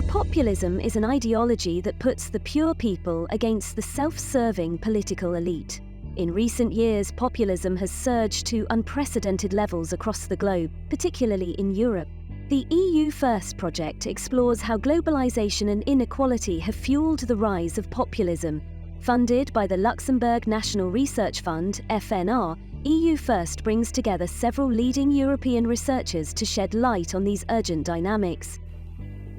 Populism is an ideology that puts the pure people against the self-serving political elite. In recent years, populism has surged to unprecedented levels across the globe, particularly in Europe. The EUFIRST project explores how globalisation and inequality have fueled the rise of populism. Funded by the Luxembourg National Research Fund, FNR, EUFIRST brings together several leading European researchers to shed light on these urgent dynamics.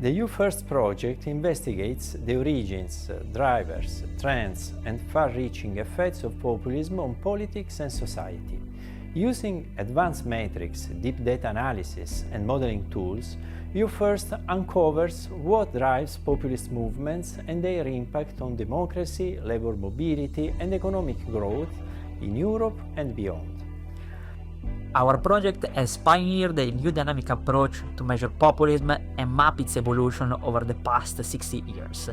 The EUFIRST project investigates the origins, drivers, trends and far-reaching effects of populism on politics and society. Using advanced metrics, deep data analysis and modeling tools, EUFIRST uncovers what drives populist movements and their impact on democracy, labour mobility and economic growth in Europe and beyond. Our project has pioneered a new dynamic approach to measure populism and map its evolution over the past 60 years.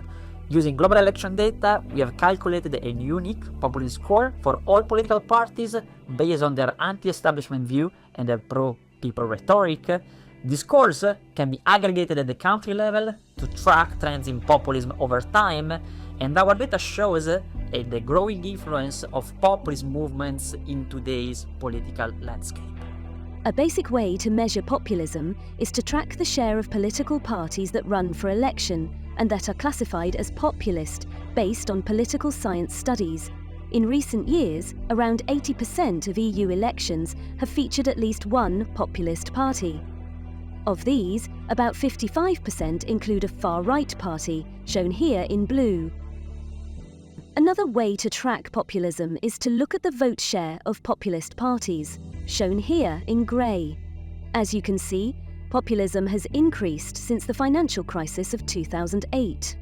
Using global election data, we have calculated a unique populist score for all political parties based on their anti-establishment view and their pro-people rhetoric. These scores can be aggregated at the country level to track trends in populism over time, and our data shows the growing influence of populist movements in today's political landscape. A basic way to measure populism is to track the share of political parties that run for election and that are classified as populist based on political science studies. In recent years, around 80% of EU elections have featured at least one populist party. Of these, about 55% include a far-right party, shown here in blue. Another way to track populism is to look at the vote share of populist parties, shown here in grey. As you can see, populism has increased since the financial crisis of 2008.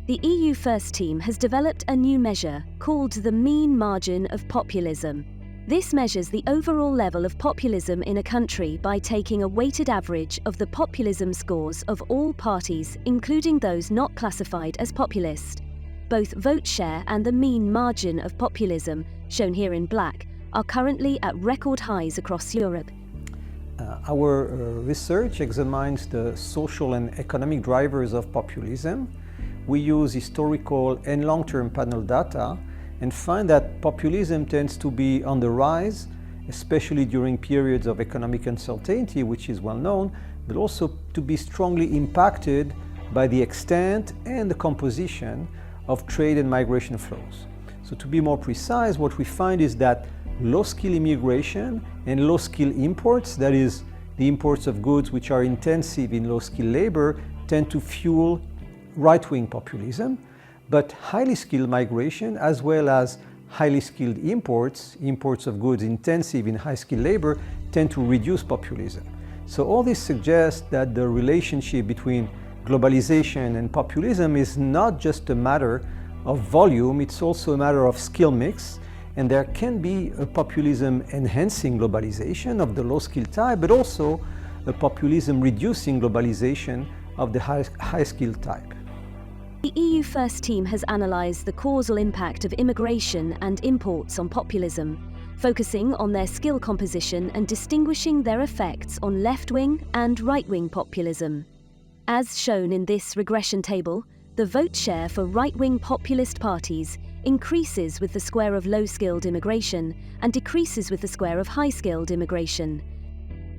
The EUFIRST team has developed a new measure called the mean margin of populism. This measures the overall level of populism in a country by taking a weighted average of the populism scores of all parties, including those not classified as populist. Both vote share and the mean margin of populism, shown here in black, are currently at record highs across Europe. Our research examines the social and economic drivers of populism. We use historical and long-term panel data and find that populism tends to be on the rise, especially during periods of economic uncertainty, which is well known, but also to be strongly impacted by the extent and the composition of trade and migration flows. So to be more precise, what we find is that low-skill immigration and low-skill imports, that is, the imports of goods which are intensive in low-skill labor, tend to fuel right-wing populism, but highly skilled migration as well as highly skilled imports of goods intensive in high-skilled labor, tend to reduce populism. So all this suggests that the relationship between globalization and populism is not just a matter of volume, it's also a matter of skill mix, and there can be a populism enhancing globalization of the low-skill type, but also a populism reducing globalization of the high-skill type. The EUFIRST team has analysed the causal impact of immigration and imports on populism, focusing on their skill composition and distinguishing their effects on left-wing and right-wing populism. As shown in this regression table, the vote share for right-wing populist parties increases with the square of low-skilled immigration and decreases with the square of high-skilled immigration.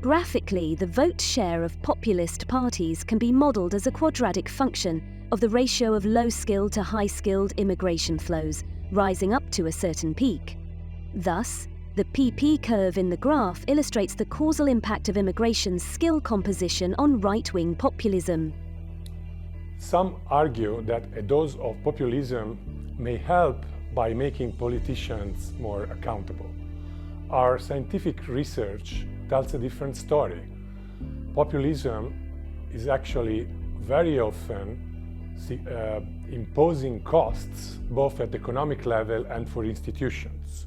Graphically, the vote share of populist parties can be modelled as a quadratic function of the ratio of low-skilled to high-skilled immigration flows, rising up to a certain peak. Thus, the PP curve in the graph illustrates the causal impact of immigration's skill composition on right-wing populism. Some argue that a dose of populism may help by making politicians more accountable. Our scientific research tells a different story. Populism is actually very often imposing costs both at the economic level and for institutions,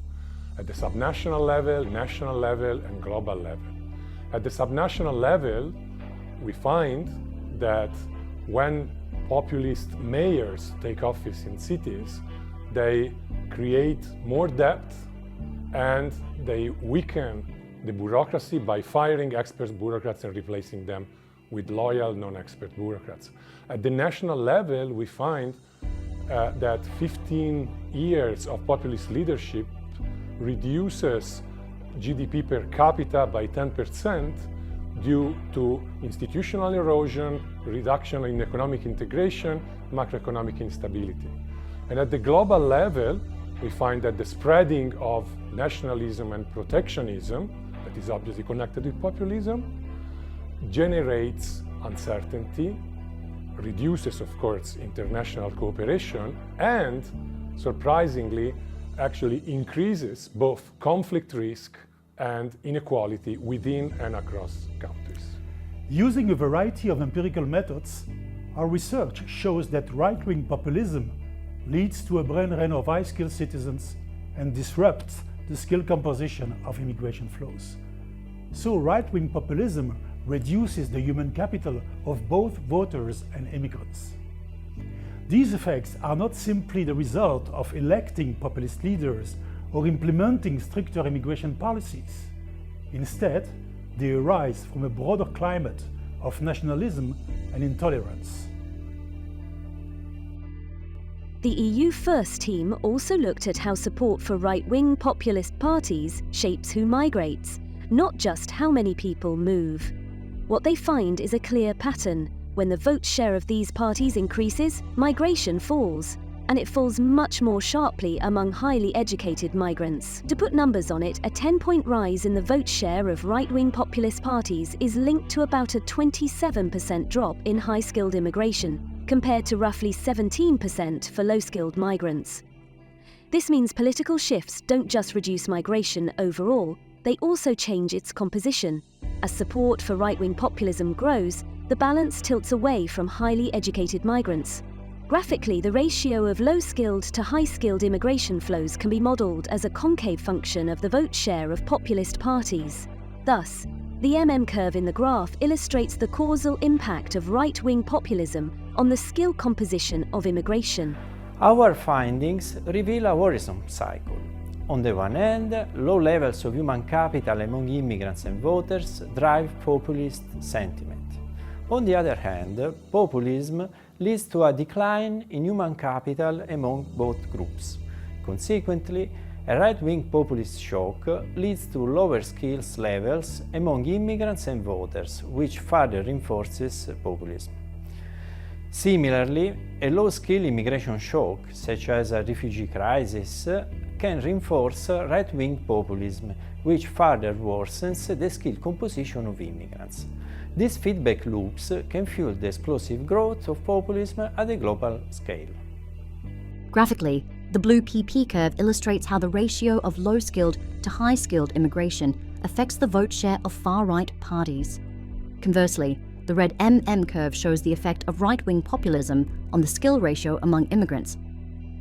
at the subnational level, national level and global level. At the subnational level, we find that when populist mayors take office in cities, they create more debt and they weaken the bureaucracy by firing expert bureaucrats and replacing them with loyal, non-expert bureaucrats. At the national level, we find that 15 years of populist leadership reduces GDP per capita by 10% due to institutional erosion, reduction in economic integration, macroeconomic instability. And at the global level, we find that the spreading of nationalism and protectionism, that is obviously connected with populism, generates uncertainty, reduces, of course, international cooperation, and, surprisingly, actually increases both conflict risk and inequality within and across countries. Using a variety of empirical methods, our research shows that right-wing populism leads to a brain drain of high-skilled citizens and disrupts the skill composition of immigration flows. So right-wing populism reduces the human capital of both voters and immigrants. These effects are not simply the result of electing populist leaders or implementing stricter immigration policies. Instead, they arise from a broader climate of nationalism and intolerance. The EUFIRST team also looked at how support for right-wing populist parties shapes who migrates, not just how many people move. What they find is a clear pattern. When the vote share of these parties increases, migration falls, and it falls much more sharply among highly educated migrants. To put numbers on it, a 10-point rise in the vote share of right-wing populist parties is linked to about a 27% drop in high-skilled immigration, compared to roughly 17% for low-skilled migrants. This means political shifts don't just reduce migration overall, they also change its composition. As support for right-wing populism grows, the balance tilts away from highly educated migrants. Graphically, the ratio of low-skilled to high-skilled immigration flows can be modelled as a concave function of the vote share of populist parties. Thus, the curve in the graph illustrates the causal impact of right-wing populism on the skill composition of immigration. Our findings reveal a worrisome cycle. On the one hand, low levels of human capital among immigrants and voters drive populist sentiment. On the other hand, populism leads to a decline in human capital among both groups. Consequently, a right-wing populist shock leads to lower skills levels among immigrants and voters, which further reinforces populism. Similarly, a low-skill immigration shock, such as a refugee crisis, can reinforce right-wing populism, which further worsens the skill composition of immigrants. These feedback loops can fuel the explosive growth of populism at a global scale. Graphically, the blue PP curve illustrates how the ratio of low-skilled to high-skilled immigration affects the vote share of far-right parties. Conversely, the red curve shows the effect of right-wing populism on the skill ratio among immigrants.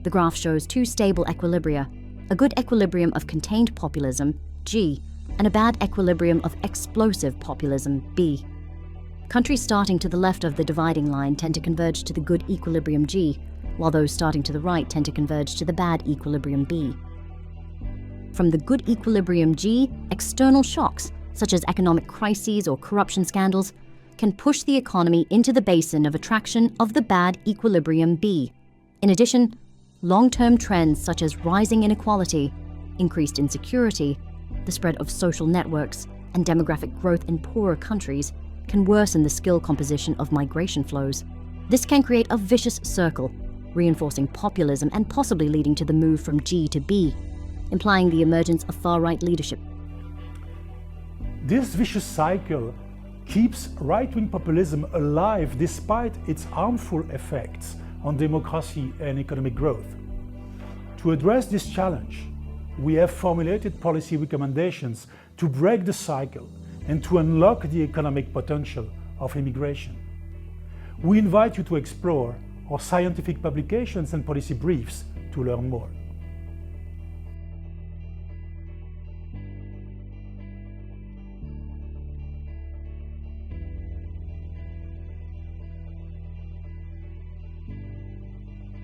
The graph shows two stable equilibria, a good equilibrium of contained populism, G, and a bad equilibrium of explosive populism, B. Countries starting to the left of the dividing line tend to converge to the good equilibrium G, while those starting to the right tend to converge to the bad equilibrium B. From the good equilibrium G, external shocks, such as economic crises or corruption scandals, can push the economy into the basin of attraction of the bad equilibrium B. In addition, long-term trends such as rising inequality, increased insecurity, the spread of social networks, and demographic growth in poorer countries can worsen the skill composition of migration flows. This can create a vicious circle, reinforcing populism and possibly leading to the move from G to B, implying the emergence of far-right leadership. This vicious cycle keeps right-wing populism alive despite its harmful effects on democracy and economic growth. To address this challenge, we have formulated policy recommendations to break the cycle and to unlock the economic potential of immigration. We invite you to explore our scientific publications and policy briefs to learn more.